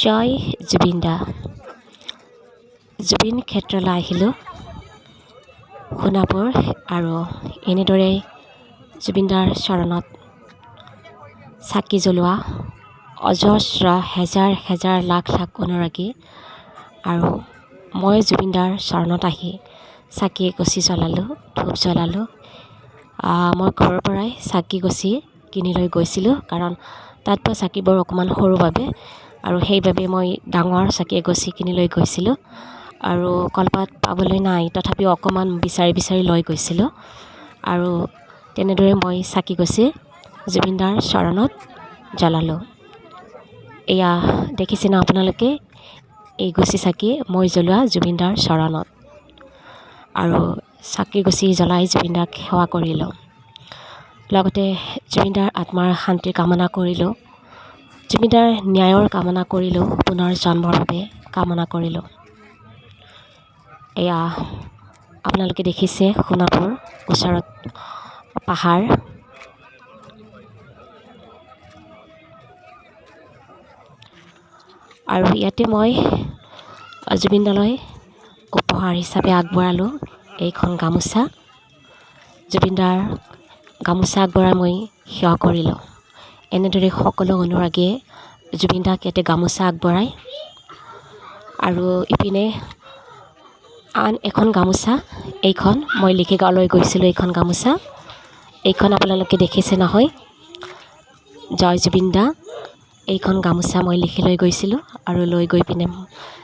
জয় জুবিন দা। জুবিন ক্ষেত্ৰলৈ আহিলোঁ সোণাপুৰ আৰু এনেদৰেই জুবিন দাৰ চৰণত চাকি জ্বলোৱা অজস্ৰ হেজাৰ হেজাৰ লাখ লাখ অনুৰাগী আৰু মই জুবিন দাৰ চৰণত আহি চাকি এগছি জ্বলালোঁ, ধূপ জ্বলালোঁ। মই ঘৰৰ পৰাই চাকি গছি কিনি লৈ গৈছিলোঁ, কাৰণ তাত পোৱা চাকিবোৰ অকণমান সৰু বাবে আৰু সেইবাবে মই ডাঙৰ চাকি এগছি কিনি লৈ গৈছিলোঁ আৰু কলপাত পাবলৈ নাই, তথাপিও অকণমান বিচাৰি বিচাৰি লৈ গৈছিলোঁ আৰু তেনেদৰে মই চাকি গছি জুবিন দাৰ চৰণত জ্বলালোঁ। এয়া দেখিছে ন আপোনালোকে, এই গছি চাকি মই জ্বলোৱা জুবিন দাৰ চৰণত আৰু চাকি গছি জ্বলাই জুবিন দাক সেৱা কৰিলোঁ। লগতে জুবিন দাৰ আত্মাৰ শান্তিৰ কামনা কৰিলোঁ, জুবিন দাৰ ন্যায়ৰ কামনা কৰিলোঁ, পুনৰ জন্মৰ বাবে কামনা কৰিলোঁ। এয়া আপোনালোকে দেখিছে সোণাপুৰ ওচৰত পাহাৰ, আৰু ইয়াতে মই জুবিন দালৈ উপহাৰ হিচাপে আগবঢ়ালোঁ এইখন গামোচা। জুবিন দাৰ গামোচা আগবঢ়াই মই সেৱা কৰিলোঁ। এনেদৰে সকলো অনুৰাগীয়ে জুবিন দাক ইয়াতে গামোচা আগবঢ়ায় আৰু ইপিনে আন এখন গামোচা, এইখন মই লিখি লৈ গৈছিলোঁ। এইখন গামোচা, এইখন আপোনালোকে দেখিছে নহয়, জয় জুবিন দা। এইখন গামোচা মই লিখি লৈ গৈছিলোঁ আৰু লৈ গৈ পিনে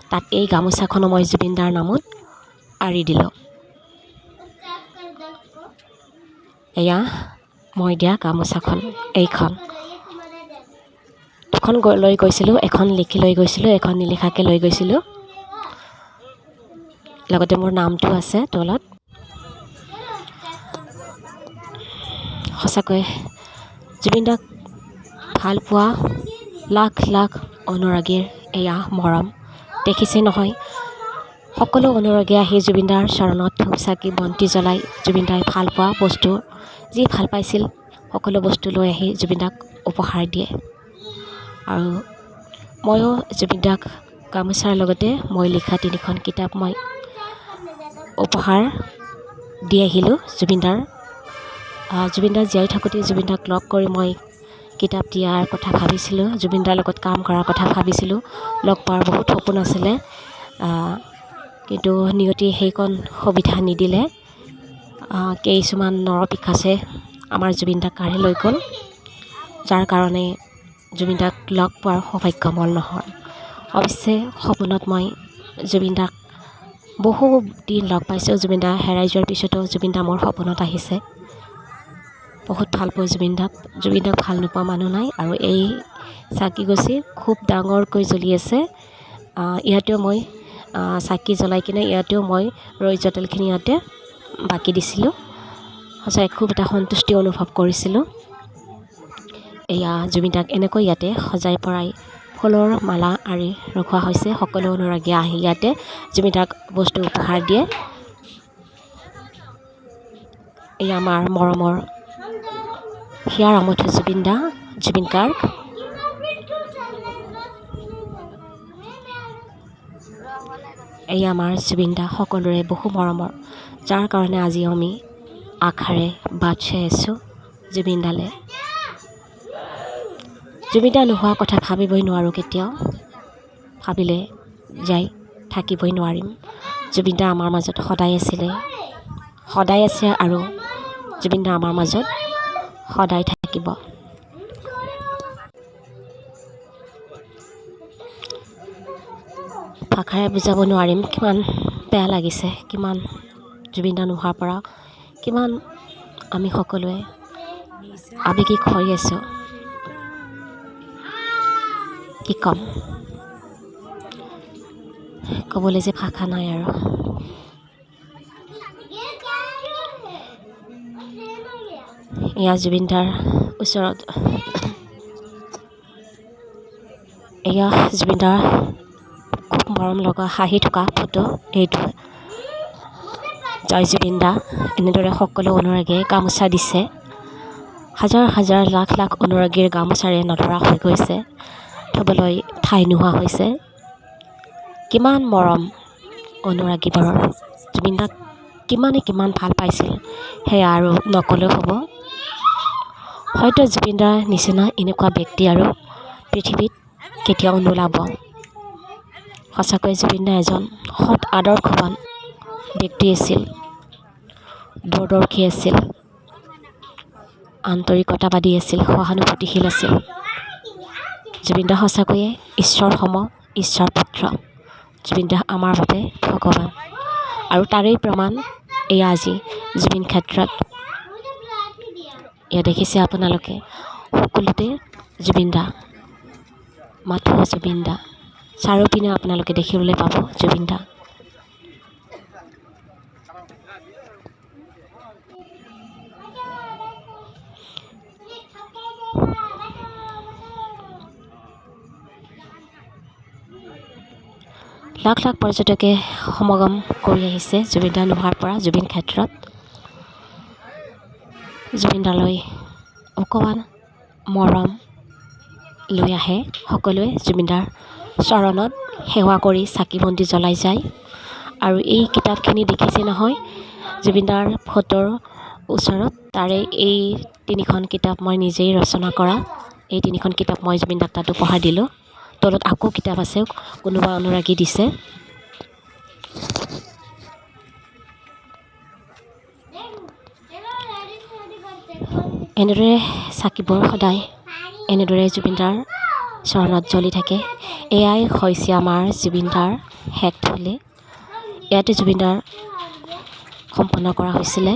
তাত এই গামোচাখনো মই জুবিন দাৰ নামত আঁৰি দিলোঁ। এয়া মই দিয়া গামোচাখন, এইখন দুখন লৈ গৈছিলোঁ, এখন লিখি লৈ গৈছিলোঁ, এখন নিলিখাকৈ লৈ গৈছিলোঁ। লগতে মোৰ নামটো আছে তলত। সঁচাকৈ জুবিন দাক ভাল পোৱা লাখ লাখ অনুৰাগীৰ এয়া মৰম, দেখিছে নহয়। সকলো অনুৰাগীয়ে আহি জুবিন দাৰ চৰণত ধূপ চাকি বন্তি জ্বলাই জুবিন দাই ভাল পোৱা বস্তু, যি ভাল পাইছিল সকলো বস্তু লৈ আহি জুবিন দাক উপহাৰ দিয়ে। আৰু ময়ো জুবিন দাক গামোচাৰ লগতে মই লিখা 3খন কিতাপ মই উপহাৰ দি আহিলোঁ জুবিন দাৰ। জুবিন দা জীয়াই থাকোঁতে জুবিন দাক লগ কৰি মই কিতাপ দিয়াৰ কথা ভাবিছিলোঁ, জুবিন দাৰ লগত কাম কৰাৰ কথা ভাবিছিলোঁ। লগ পোৱাৰ বহুত সপোন আছিলে, কিন্তু নিয়তি সেইকণ সুবিধা নিদিলে। কিছুমান নৰপিশাচে আমাৰ জুবিন দাক কাঢ়ি লৈ গ'ল, যাৰ কাৰণে জুবিন দাক লগ পোৱাৰ সৌভাগ্য মল নহয়। অৱশ্যে সপোনত মই জুবিন দাক বহু দিন লগ পাইছোঁ। জুবিন দা হেৰাই যোৱাৰ পিছতো জুবিন দা মোৰ সপোনত আহিছে। বহুত ভাল পাওঁ জুবিন দাক, জুবিন দাক ভাল নোপোৱা মানুহ নাই। আৰু এই চাকি গছি খুব ডাঙৰকৈ জ্বলি আছে। ইয়াতেও মই চাকি জ্বলাই কিনে ইয়াতেও মই ৰৈ তেলখিনি ইয়াতে বাকি দিছিলোঁ। সঁচাই খুব এটা সন্তুষ্টি অনুভৱ কৰিছিলোঁ। এয়া জুবিন দাক এনেকৈ ইয়াতে সজাই পৰাই ফুলৰ মালা আৰি ৰখোৱা হৈছে। সকলো অনুৰাগীয়ে আহি ইয়াতে জুবিন দাক বস্তু উপহাৰ দিয়ে। এয়া আমাৰ মৰমৰ হিয়াৰ আমঠু জুবিন দা, জুবিন গাৰ্গ। এয়া আমাৰ জুবিন দা সকলোৰে বহু মৰমৰ, যাৰ কাৰণে আজি আমি আশাৰে বাট চাই আছোঁ জুবিন দালে। জুবিন দা নোহোৱা কথা ভাবিবই নোৱাৰোঁ, কেতিয়াও ভাবিলে যাই থাকিবই নোৱাৰিম। জুবিন দা আমাৰ মাজত সদায় আছিলে, সদায় আছে আৰু জুবিন দা আমাৰ মাজত সদায় থাকিব। ভাষাৰে বুজাব নোৱাৰিম কিমান বেয়া লাগিছে, কিমান জুবিন দা নোহোৱাৰ পৰা কিমান আমি সকলোৱে আৱেগিক হৈ আছোঁ। কি ক'ম, ক'বলৈ যে ভাষা নাই আৰু। এয়া জুবিন দাৰ ওচৰত, এয়া জুবিন দাৰ খুব মৰম লগা হাঁহি থকা ফটো এইটো। জয় জুবিন দা। এনেদৰে সকলো অনুৰাগীয়ে গামোচা দিছে। হাজাৰ হাজাৰ লাখ লাখ অনুৰাগীৰ গামোচাৰে নধৰা হৈ গৈছে। থ'বলৈ ঠাই নোহোৱা হৈছে। কিমান মৰম অনুৰাগীবোৰৰ, জুবিন দাক কিমান ভাল পাইছিল সেয়া আৰু নকলেও হ'ব। হয়তো জুবিন দাৰ নিচিনা এনেকুৱা ব্যক্তি আৰু পৃথিৱীত কেতিয়াও নোলাব। সঁচাকৈ জুবিন দা এজন সৎ আদৰ্শৱান ব্যক্তি আছিল, দূৰদৰ্শী আছিল, আন্তৰিকতাবাদী আছিল, সহানুভূতিশীল আছিল। জুবিন দা সঁচাকৈয়ে ঈশ্বৰ সম, ঈশ্বৰ পুত্ৰ। জুবিন দা আমাৰ বাবে ভগৱান। আৰু তাৰেই প্ৰমাণ এয়া আজি জুবিন ক্ষেত্ৰত। এয়া দেখিছে আপোনালোকে, সকলোতে জুবিন দা, মাথো জুবিন দা, চাৰিওপিনে আপোনালোকে দেখিবলৈ পাব জুবিন দা। লাখ লাখ পৰ্যটকে সমাগম কৰি আহিছে জুবিন দা নোহোৱাৰ পৰা জুবিন ক্ষেত্ৰত। জুবিন দালৈ অকণমান মৰম লৈ আহে সকলোৱে, জুবিন দাৰ চৰণত সেৱা কৰি চাকি বন্তি জ্বলাই যায়। আৰু এই কিতাপখিনি দেখিছে নহয় জুবিন দাৰ ফটোৰ ওচৰত, তাৰে এই 3খন কিতাপ মই নিজেই ৰচনা কৰা। এই 3খন কিতাপ মই জুবিন দাক তাত উপহাৰ দিলোঁ। তলত আকৌ কিতাপ আছে, কোনোবা অনুৰাগী দিছে। এনেদৰে চাকিবোৰ সদায় এনেদৰে জুবিন দাৰ চৰণত জ্বলি থাকে। এয়াই হৈছে আমাৰ জুবিন দাৰ শেষ থলী। ইয়াতে জুবিন দাৰ সম্পন্ন কৰা হৈছিলে।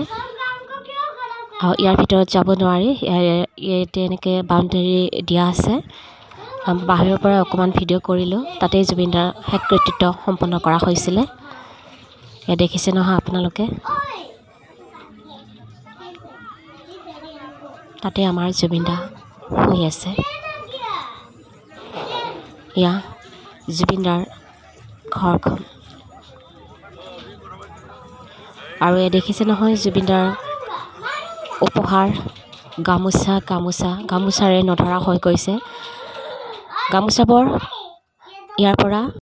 আৰু ইয়াৰ ভিতৰত যাব নোৱাৰি, ইয়াতে এনেকৈ বাউণ্ডেৰী দিয়া আছে। বাহিৰৰ পৰা অকণমান ভিডিঅ' কৰিলোঁ, তাতেই জুবিন দাৰ শেষকৃত্য সম্পন্ন কৰা হৈছিলে। এয়া দেখিছে নহয় আপোনালোকে, তাতে আমাৰ জুবিন দা শুই আছে। এয়া জুবিন দাৰ ঘৰখন। আৰু এয়া দেখিছে নহয় জুবিন দাৰ উপহাৰ, গামোচাৰে নধৰা হৈ গৈছে। গামোচাবোৰ ইয়াৰ পৰা